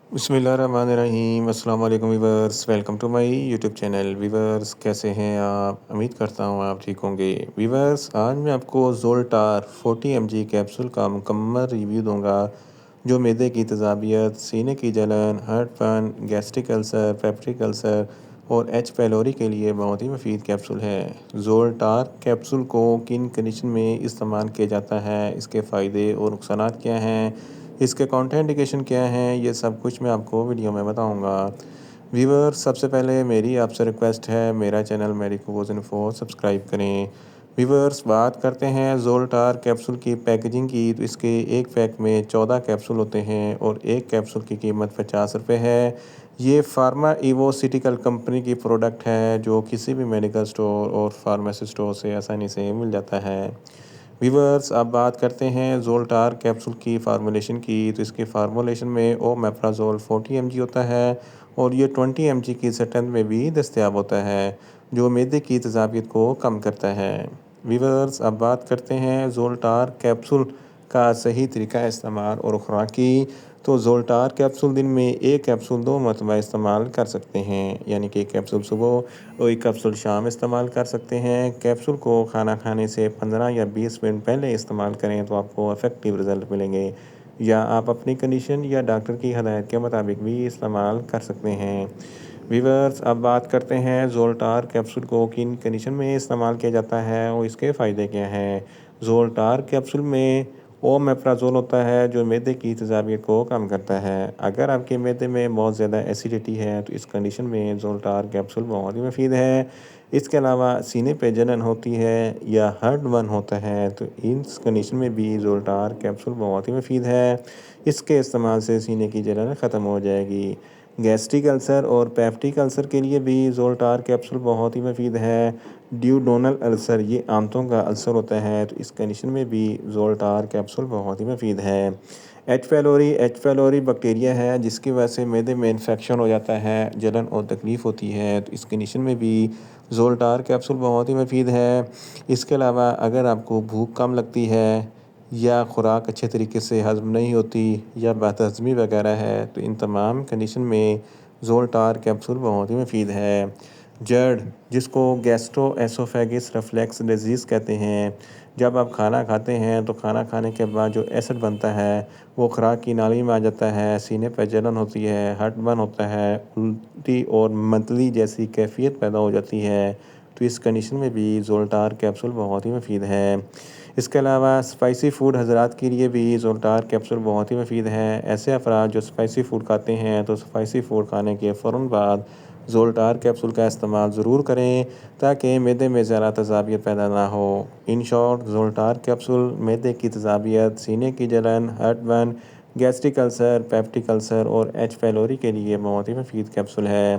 बिस्मिल्लाहिर्रहमानिर्रहीम। अस्सलाम वालेकुम viewers, welcome to my YouTube channel. Viewers, कैसे हैं आप? उम्मीद करता हूँ आप ठीक होंगे। वीवर्स, आज मैं आपको ज़ोल्टार 40 mg कैप्सूल का मुकम्मल रिव्यू दूंगा, जो मैदे की तेज़ाबियत, सीने की जलन, heartburn, gastric ulcer, peptic ulcer और एच पैलोरी के लिए बहुत ही मुफीद कैप्सूल है। ज़ोल्टार कैप्सूल को किन कंडीशन में इस्तेमाल किया जाता है, इसके फ़ायदे और नुकसानात क्या हैं, इसके कॉन्ट्राइंडिकेशन क्या हैं, ये सब कुछ मैं आपको वीडियो में बताऊंगा। व्यूअर, सबसे पहले मेरी आपसे रिक्वेस्ट है, मेरा चैनल मेडिकोज इन्फो सब्सक्राइब करें। व्यूअर्स, बात करते हैं ज़ोल्टार कैप्सूल की पैकेजिंग की, तो इसके एक पैक में 14 कैप्सूल होते हैं और एक कैप्सूल की कीमत 50 रुपये है। ये फार्मा इवोसिटिकल कंपनी की प्रोडक्ट है, जो किसी भी मेडिकल स्टोर और फार्मेसी स्टोर से आसानी से मिल जाता है। व्यूअर्स, अब बात करते हैं ज़ोल्टार कैप्सूल की फार्मूलेशन की, तो इसकी फार्मूलेशन में ओमेप्राज़ोल 40 mg होता है और ये 20 mg की स्ट्रेंथ में भी दस्तयाब होता है, जो मैदे की तेज़ाबियत को कम करता है। व्यूअर्स, अब बात करते हैं ज़ोल्टार कैप्सूल का सही तरीका इस्तेमाल और खुराक की, तो ज़ोल्टार कैप्सूल दिन में एक कैप्सूल 2 मरतबा इस्तेमाल कर सकते हैं, यानी कि एक कैप्सूल सुबह और एक कैप्सूल शाम इस्तेमाल कर सकते हैं। कैप्सूल को खाना खाने से 15 या 20 मिनट पहले इस्तेमाल करें तो आपको इफ़ेक्टिव रिज़ल्ट मिलेंगे, या आप अपनी कंडीशन या डॉक्टर की हदायत के मुताबिक भी इस्तेमाल कर सकते हैं। व्यूअर्स, अब बात करते हैं ज़ोल्टार कैप्सूल को किन कंडीशन में इस्तेमाल किया जाता है और इसके फ़ायदे क्या हैं। ज़ोल्टार कैप्सूल में ओमेप्राज़ोल होता है, जो मैदे की तेज़ाबियत को कम करता है। अगर आपके मैदे में बहुत ज़्यादा एसिडिटी है, तो इस कंडीशन में ज़ोल्टार कैप्सूल बहुत ही मुफीद है। इसके अलावा सीने पे जलन होती है या हार्टबर्न होता है, तो इस कंडीशन में भी ज़ोल्टार कैप्सूल बहुत ही मुफीद है। इसके इस्तेमाल से सीने की जलन ख़त्म हो जाएगी। गैस्ट्रिक अल्सर और पेप्टिक अल्सर के लिए भी ज़ोल्टार कैप्सूल बहुत ही मुफीद है। ड्यूडोनल अल्सर, ये आंतों का अल्सर होता है, तो इस कंडीशन में भी ज़ोल्टार कैप्सूल बहुत ही मुफीद है। एच पैलोरी बैक्टीरिया है, जिसकी वजह से मैदे में इन्फेक्शन हो जाता है, जलन और तकलीफ़ होती है, तो इस कंडीशन में भी ज़ोल्टार कैप्सूल बहुत ही मुफीद है। इसके अलावा अगर आपको भूख कम लगती है या खुराक अच्छे तरीके से हज़म नहीं होती या बदहज़मी वगैरह है, तो इन तमाम कंडीशन में ज़ोल्टार कैप्सूल बहुत ही मुफीद है। जर्ड, जिसको गैस्ट्रोएसोफेगस रिफ्लक्स डिजीज़ कहते हैं, जब आप खाना खाते हैं तो खाना खाने के बाद जो एसिड बनता है वो खुराक की नाली में आ जाता है, सीने पर जलन होती है, हार्टबर्न होता है, उल्टी और मतली जैसी कैफियत पैदा हो जाती है, तो इस कंडीशन में भी ज़ोल्टार कैप्सूल बहुत ही मुफीद है। इसके अलावा स्पाइसी फ़ूड हज़रात के लिए भी ज़ोल्टार कैप्सूल बहुत ही मुफीद है। ऐसे अफराद जो स्पाइसी फ़ूड खाते हैं, तो स्पाइसी फ़ूड खाने के फ़ौरन बाद ज़ोल्टार कैप्सूल का इस्तेमाल ज़रूर करें, ताकि मैदे में ज़्यादा तेज़ाबियत पैदा ना हो। इन शॉर्ट, ज़ोल्टार कैप्सूल मैदे की तेज़ाबियत, सीने की जलन, heartburn, gastric ulcer, peptic ulcer और एच पैलोरी के लिए बहुत ही मुफीद कैप्सूल है।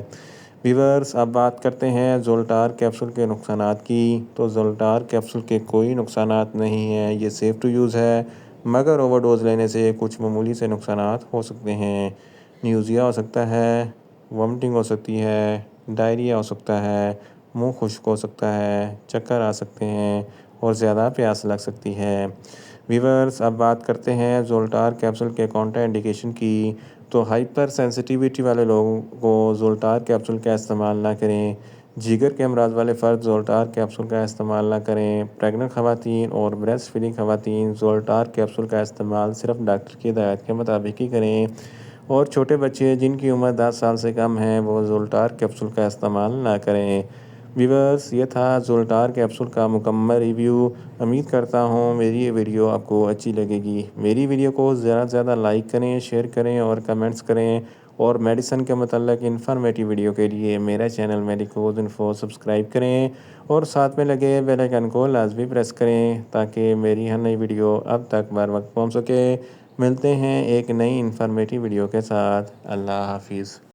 व्यूअर्स, अब बात करते हैं ज़ोल्टार कैप्सूल के नुकसानात की, तो ज़ोल्टार कैप्सूल के कोई नुकसानात नहीं हैं, ये सेफ़ टू यूज़ है, मगर ओवरडोज़ लेने से कुछ मामूली से नुकसानात हो सकते हैं। न्यूज़िया हो सकता है, वॉमिटिंग हो सकती है, डायरिया हो सकता है, मुंह खुश्क हो सकता है, चक्कर आ सकते हैं और ज़्यादा प्यास लग सकती है। व्यूअर्स, अब बात करते हैं ज़ोल्टार कैप्सूल के कॉन्ट्रा इंडिकेशन की, तो हाइपर सेंसिटिविटी वाले लोगों को ज़ोल्टार कैप्सूल का इस्तेमाल ना करें। जिगर के अमराज वाले फ़र्द ज़ोल्टार कैप्सूल का इस्तेमाल ना करें। प्रेग्नेंट ख़वातीन और ब्रेस्ट फीडिंग ख़वातीन ज़ोल्टार कैप्सूल का इस्तेमाल सिर्फ डॉक्टर की हिदायत के मुताबिक ही करें, और छोटे बच्चे जिनकी उम्र 10 साल से कम है वो ज़ोल्टार कैप्सूल का इस्तेमाल ना करें। व्यूअर्स, ये था ज़ोल्टार कैप्सूल का मुकम्मल रिव्यू। उम्मीद करता हूँ मेरी ये वीडियो आपको अच्छी लगेगी। मेरी वीडियो को ज़्यादा से ज़्यादा लाइक करें, शेयर करें और कमेंट्स करें, और मेडिसिन के मतलब इन्फॉर्मेटिव वीडियो के लिए मेरा चैनल मेडिकोज इन्फो सब्सक्राइब करें और साथ में लगे बेल आइकन को लाजमी प्रेस करें, ताकि मेरी हर नई वीडियो अब तक बर वक्त पहुँच सके। मिलते हैं एक नई इन्फॉर्मेटिव वीडियो के साथ। अल्लाह हाफिज़।